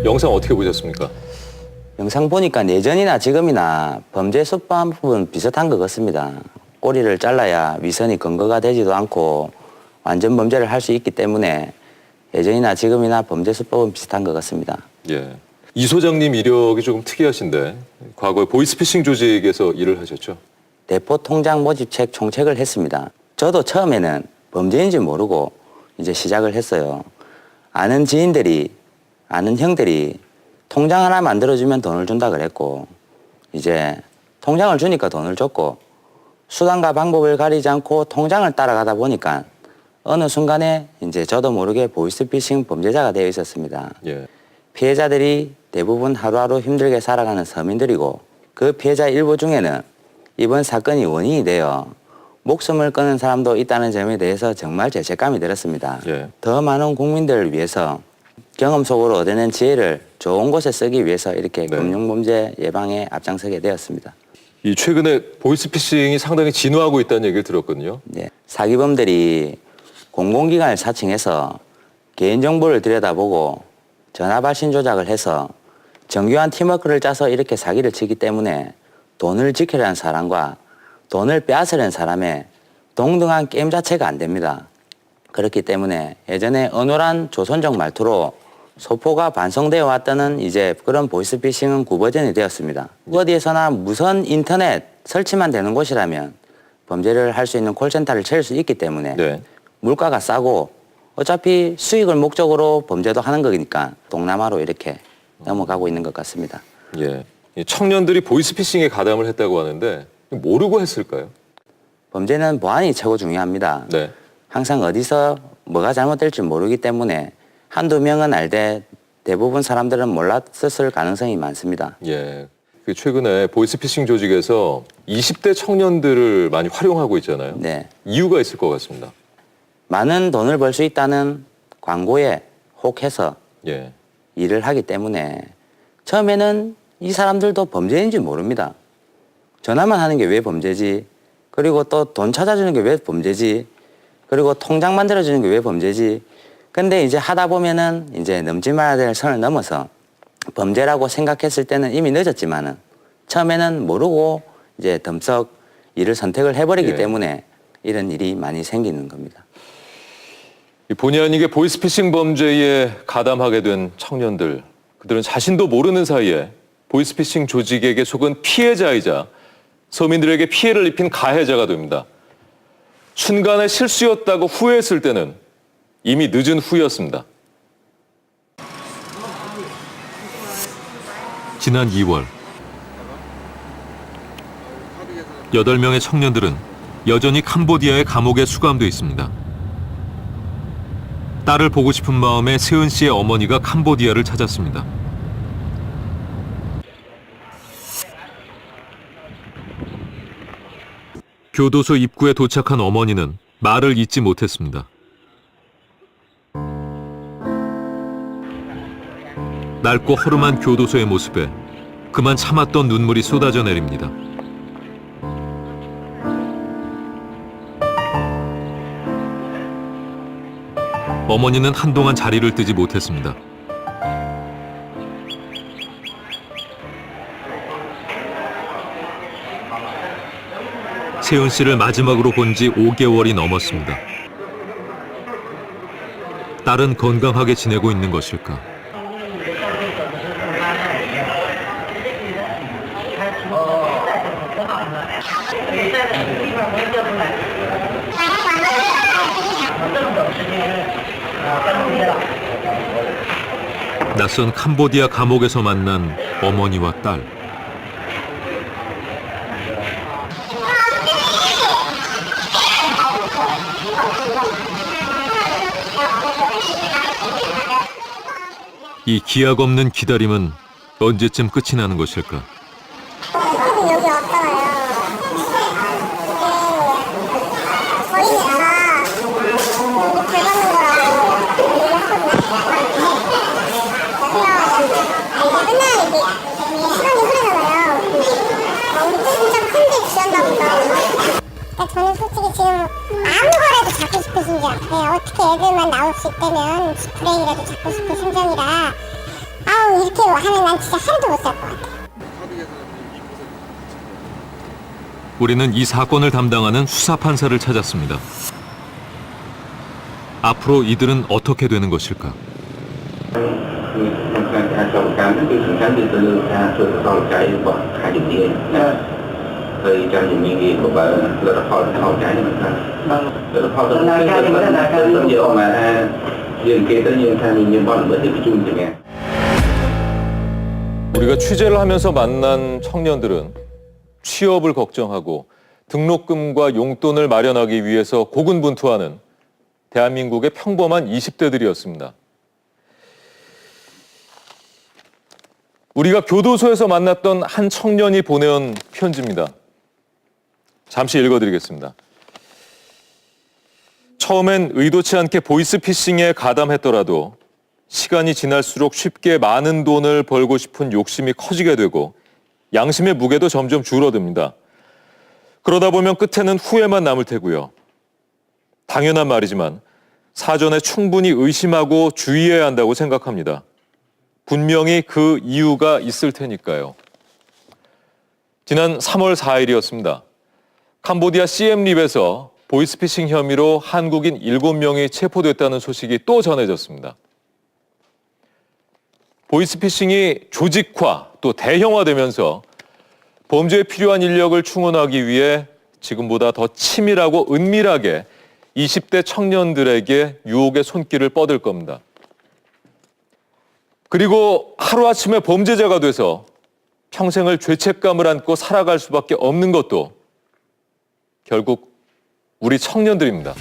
영상 어떻게 보셨습니까? 영상 보니까 예전이나 지금이나 범죄 수법은 비슷한 것 같습니다. 꼬리를 잘라야 위선이 근거가 되지도 않고 완전 범죄를 할 수 있기 때문에 예전이나 지금이나 범죄 수법은 비슷한 것 같습니다. 예. 이 소장님 이력이 조금 특이하신데 과거에 보이스피싱 조직에서 일을 하셨죠? 대포 통장 모집책 총책을 했습니다. 저도 처음에는 범죄인지 모르고 이제 시작을 했어요. 아는 지인들이, 아는 형들이 통장 하나 만들어주면 돈을 준다 그랬고, 이제 통장을 주니까 돈을 줬고, 수단과 방법을 가리지 않고 통장을 따라가다 보니까 어느 순간에 이제 저도 모르게 보이스피싱 범죄자가 되어 있었습니다. 예. 피해자들이 대부분 하루하루 힘들게 살아가는 서민들이고, 그 피해자 일부 중에는 이번 사건이 원인이 되어 목숨을 끊은 사람도 있다는 점에 대해서 정말 죄책감이 들었습니다. 예. 더 많은 국민들을 위해서 경험 속으로 얻어낸 지혜를 좋은 곳에 쓰기 위해서 이렇게 네. 금융범죄 예방에 앞장서게 되었습니다. 이 최근에 보이스피싱이 상당히 진화하고 있다는 얘기를 들었거든요. 네. 사기범들이 공공기관을 사칭해서 개인정보를 들여다보고 전화 발신 조작을 해서 정교한 팀워크를 짜서 이렇게 사기를 치기 때문에 돈을 지키려는 사람과 돈을 빼앗으려는 사람의 동등한 게임 자체가 안 됩니다. 그렇기 때문에 예전에 어눌한 조선적 말투로 소포가 반성되어 왔다는 이제 그런 보이스피싱은 구버전이 되었습니다. 어디에서나 무선 인터넷 설치만 되는 곳이라면 범죄를 할 수 있는 콜센터를 채울 수 있기 때문에 네. 물가가 싸고 어차피 수익을 목적으로 범죄도 하는 거니까 동남아로 이렇게 넘어가고 있는 것 같습니다. 예. 이 청년들이 보이스피싱에 가담을 했다고 하는데 모르고 했을까요? 범죄는 보안이 최고 중요합니다. 네. 항상 어디서 뭐가 잘못될지 모르기 때문에 한두 명은 알되 대부분 사람들은 몰랐을 가능성이 많습니다. 예. 그 최근에 보이스피싱 조직에서 20대 청년들을 많이 활용하고 있잖아요. 네. 이유가 있을 것 같습니다. 많은 돈을 벌 수 있다는 광고에 혹해서 예. 일을 하기 때문에 처음에는 이 사람들도 범죄인지 모릅니다. 전화만 하는 게 왜 범죄지? 그리고 또 돈 찾아주는 게 왜 범죄지? 그리고 통장 만들어주는 게 왜 범죄지? 근데 이제 하다 보면은 이제 넘지 말아야 될 선을 넘어서 범죄라고 생각했을 때는 이미 늦었지만은 처음에는 모르고 이제 덤썩 일을 선택을 해버리기 예. 때문에 이런 일이 많이 생기는 겁니다. 이 본의 아니게 보이스피싱 범죄에 가담하게 된 청년들, 그들은 자신도 모르는 사이에 보이스피싱 조직에게 속은 피해자이자 서민들에게 피해를 입힌 가해자가 됩니다. 순간의 실수였다고 후회했을 때는 이미 늦은 후였습니다. 지난 2월 8명의 청년들은 여전히 캄보디아의 감옥에 수감돼 있습니다. 딸을 보고 싶은 마음에 세은 씨의 어머니가 캄보디아를 찾았습니다. 교도소 입구에 도착한 어머니는 말을 잇지 못했습니다. 낡고 허름한 교도소의 모습에 그만 참았던 눈물이 쏟아져 내립니다. 어머니는 한동안 자리를 뜨지 못했습니다. 세은 씨를 마지막으로 본 지 5개월이 넘었습니다. 딸은 건강하게 지내고 있는 것일까? 낯선 캄보디아 감옥에서 만난 어머니와 딸. 이 기약 없는 기다림은 언제쯤 끝이 나는 것일까? 여기 왔잖아요. 저희가 여기 불 받는 거라고 얘기를 했거든요. 그래서 맨날 이렇게 시간이 흐르잖아요. 우리 때 진짜 큰데 지한다 보다. 저는 솔직히 지금 아무 거라도 잡고 싶은 심정. 어떻게 애들만 나올 수 있다면 지푸레기라도 잡고 싶은 심정이라 아우 이렇게 하면 난 진짜 하루도 못 살 것 같아. 우리는 이 사건을 담당하는 수사판사를 찾았습니다. 앞으로 이들은 어떻게 되는 것일까? ការចោទប្រកាន់នេះគឺសំខាន់គឺទៅលើការធ្វើសកម្មចៃរបស់ខាងជំនាញណាហើយចាំជំនាញគេក៏បើលទ្ធផលថោកចៃមិនថាលទ្ធផលទៅណាការមិនថាការយកអอกមកថាយើងគេទៅយើងថាមានបទល្មើសទីប្រជុំជាង 우리가 취재를 하면서 만난 청년들은 취업을 걱정하고 등록금과 용돈을 마련하기 위해서 고군분투하는 대한민국의 평범한 20대들이었습니다. 우리가 교도소에서 만났던 한 청년이 보내온 편지입니다. 잠시 읽어드리겠습니다. 처음엔 의도치 않게 보이스피싱에 가담했더라도 시간이 지날수록 쉽게 많은 돈을 벌고 싶은 욕심이 커지게 되고 양심의 무게도 점점 줄어듭니다. 그러다 보면 끝에는 후회만 남을 테고요. 당연한 말이지만 사전에 충분히 의심하고 주의해야 한다고 생각합니다. 분명히 그 이유가 있을 테니까요. 지난 3월 4일이었습니다. 캄보디아 시엠립에서 보이스피싱 혐의로 한국인 7명이 체포됐다는 소식이 또 전해졌습니다. 보이스피싱이 조직화 또 대형화되면서 범죄에 필요한 인력을 충원하기 위해 지금보다 더 치밀하고 은밀하게 20대 청년들에게 유혹의 손길을 뻗을 겁니다. 그리고 하루아침에 범죄자가 돼서 평생을 죄책감을 안고 살아갈 수밖에 없는 것도 결국 우리 청년들입니다.